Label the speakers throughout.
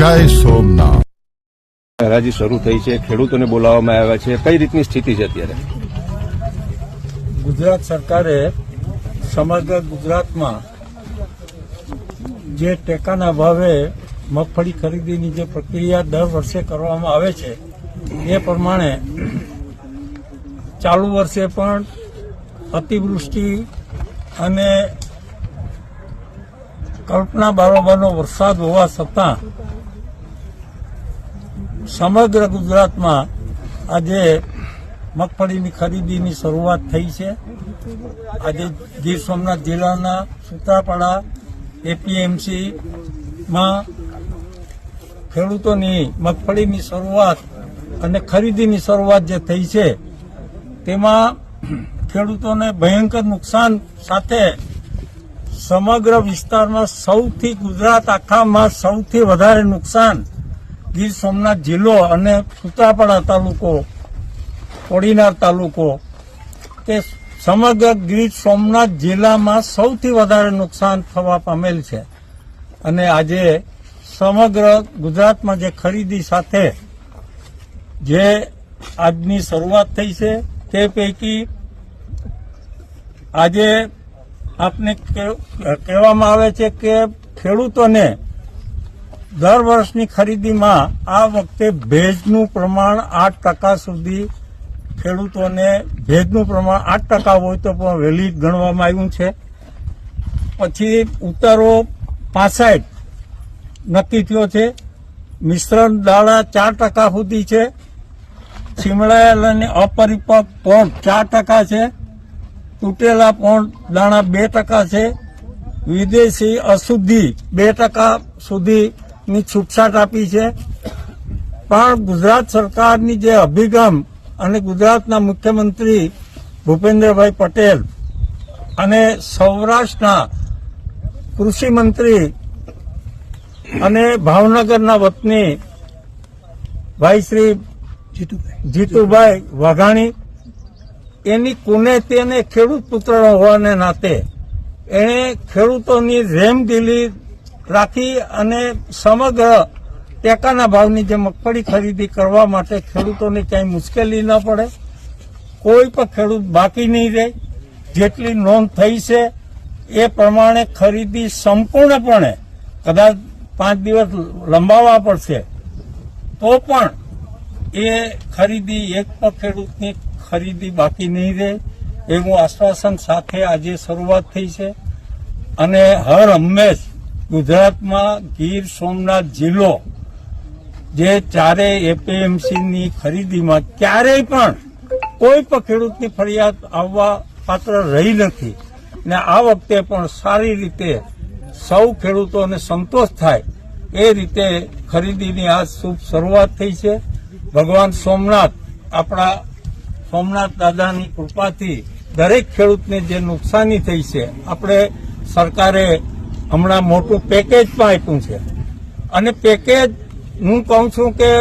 Speaker 1: જય સોમનાથ.
Speaker 2: હરાજી શરૂ થઈ છે, ખેડૂતોને બોલાવવામાં આવ્યા છે, કઈ રીતની સ્થિતિ છે અત્યારે?
Speaker 3: ગુજરાત સરકારે સમગ્ર ગુજરાતમાં જે ટેકાના ભાવે મગફળી ખરીદીની જે પ્રક્રિયા દર વર્ષે કરવામાં આવે છે એ પ્રમાણે ચાલુ વર્ષે પણ અતિવૃષ્ટિ અને કલ્પના બારોબારનો વરસાદ હોવા છતાં સમગ્ર ગુજરાતમાં આજે મગફળીની ખરીદીની શરૂઆત થઈ છે. આજે ગીર સોમનાથ જિલ્લાના સૂત્રાપાડા એપીએમસીમાં ખેડૂતોની મગફળીની શરૂઆત અને ખરીદીની શરૂઆત જે થઈ છે તેમાં ખેડૂતોને ભયંકર નુકસાન સાથે સમગ્ર વિસ્તારમાં સૌથી ગુજરાત આખામાં સૌથી વધારે નુકસાન ગીર સોમનાથ જિલ્લો અને સૂત્રાપાડા તાલુકો, કોડીનાર તાલુકો તે સમગ્ર ગીર સોમનાથ જિલ્લામાં સૌથી વધારે નુકસાન થવા પામેલ છે. અને આજે સમગ્ર ગુજરાતમાં જે ખરીદી સાથે જે આજની શરૂઆત થઈ છે તે પૈકી આજે આપને કહેવામાં આવે છે કે ખેડૂતોને દર વર્ષની ખરીદીમાં આ વખતે ભેજનું પ્રમાણ 8% સુધી ખેડૂતોને ભેજનું પ્રમાણ 8% હોય તો પણ વહેલી ગણવામાં આવ્યું છે. પછી ઉતારો 65 નક્કી થયો છે. મિશ્રણ દાણા 4% સુધી છે. છીમડાયેલ અને અપરિપક્વ પોણ 4% છે. તૂટેલા પોણ દાણા 2% છે. વિદેશી અશુદ્ધિ 2% સુધીની છૂટછાટ આપી છે. પણ ગુજરાત સરકારની જે અભિગમ અને ગુજરાતના મુખ્યમંત્રી ભૂપેન્દ્રભાઈ પટેલ અને સૌરાષ્ટ્રના કૃષિ મંત્રી અને ભાવનગરના વતની ભાઈ શ્રી જીતુભાઈ વાઘાણી એની કુને તેને ખેડૂત પુત્ર હોવાને નાતે એણે ખેડૂતોની રહેમદિલી રાખી અને સમગ્ર ટેકાના ભાવની જે મગફળી ખરીદી કરવા માટે ખેડૂતોને ક્યાંય મુશ્કેલી ન પડે, કોઈ પણ ખેડૂત બાકી નહીં રહે. જેટલી નોંધ થઈ છે એ પ્રમાણે ખરીદી સંપૂર્ણપણે, કદાચ 5 દિવસ લંબાવવા પડશે તો પણ એ ખરીદી એક પણ ખેડૂતની ખરીદી બાકી નહીં રહે એવું આશ્વાસન સાથે આજે શરૂઆત થઈ છે. અને હર હંમેશ ગુજરાતમાં ગીર સોમનાથ જિલ્લો જે ચારેય એપીએમસીની ખરીદીમાં ક્યારેય પણ કોઈ પણ ખેડૂતની ફરિયાદ આવવા પાત્ર રહી નથી. ને આ વખતે પણ સારી રીતે સૌ ખેડૂતોને સંતોષ થાય એ રીતે ખરીદીની આ શુભ શરૂઆત થઈ છે. ભગવાન સોમનાથ, આપણા સોમનાથ દાદાની કૃપાથી દરેક ખેડૂતને જે નુકસાની થઈ છે, આપણે સરકારે હમણાં મોટું પેકેજ પણ આપ્યું છે. અને પેકેજ હું કહું છું કે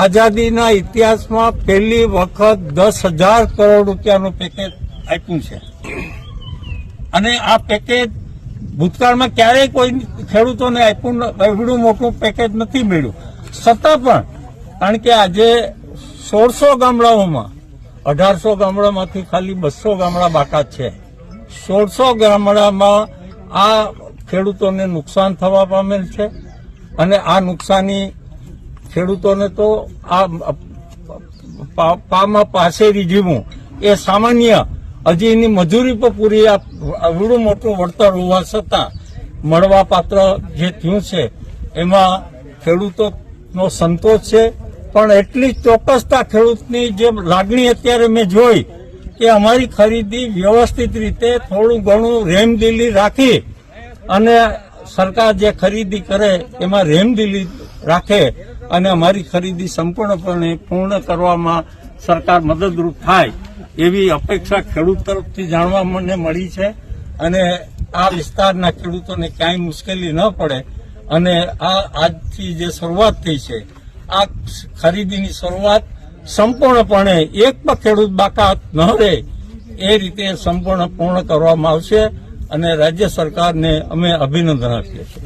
Speaker 3: આઝાદીના ઇતિહાસમાં પહેલી વખત 10,000 કરોડ રૂપિયાનું પેકેજ આપ્યું છે. અને આ પેકેજ ભૂતકાળમાં ક્યારેય કોઈ ખેડૂતોને આપ્યું એવડું મોટું પેકેજ નથી મળ્યું. છતાં પણ કારણ કે આજે 1600 ગામડાઓમાં 1800 ગામડામાંથી ખાલી 200 ગામડા બાકાત છે. 1600 ગામડામાં આ ખેડૂતોને નુકસાન થવા પામેલ છે. અને આ નુકસાની ખેડૂતોને તો આ પામાં પાસેરી જીવું એ સામાન્ય, હજી એની મજૂરી પર પૂરી આવડું મોટું વળતર હોવા છતાં મળવા પાત્ર જે થયું છે એમાં ખેડૂતોનો સંતોષ છે. પણ એટલી ચોક્કસતા ખેડૂતની જે લાગણી અત્યારે મેં જોઈ કે અમારી ખરીદી વ્યવસ્થિત રીતે થોડું ઘણું રહેમદિલી રાખી અને સરકાર જે ખરીદી કરે એમાં રહેમદિલી રાખે અને અમારી ખરીદી સંપૂર્ણપણે પૂર્ણ કરવામાં સરકાર મદદરૂપ થાય એવી અપેક્ષા ખેડૂત તરફથી જાણવા મને મળી છે. અને આ વિસ્તારના ખેડૂતોને ક્યાંય મુશ્કેલી ન પડે અને આ આજથી જે શરૂઆત થઈ છે આ ખરીદીની શરૂઆત સંપૂર્ણપણે એક પણ ખેડૂત બાકાત ન રહે એ રીતે સંપૂર્ણ પૂર્ણ કરવામાં આવશે. અને રાજ્ય સરકારને અમે અભિનંદન આપીએ છીએ.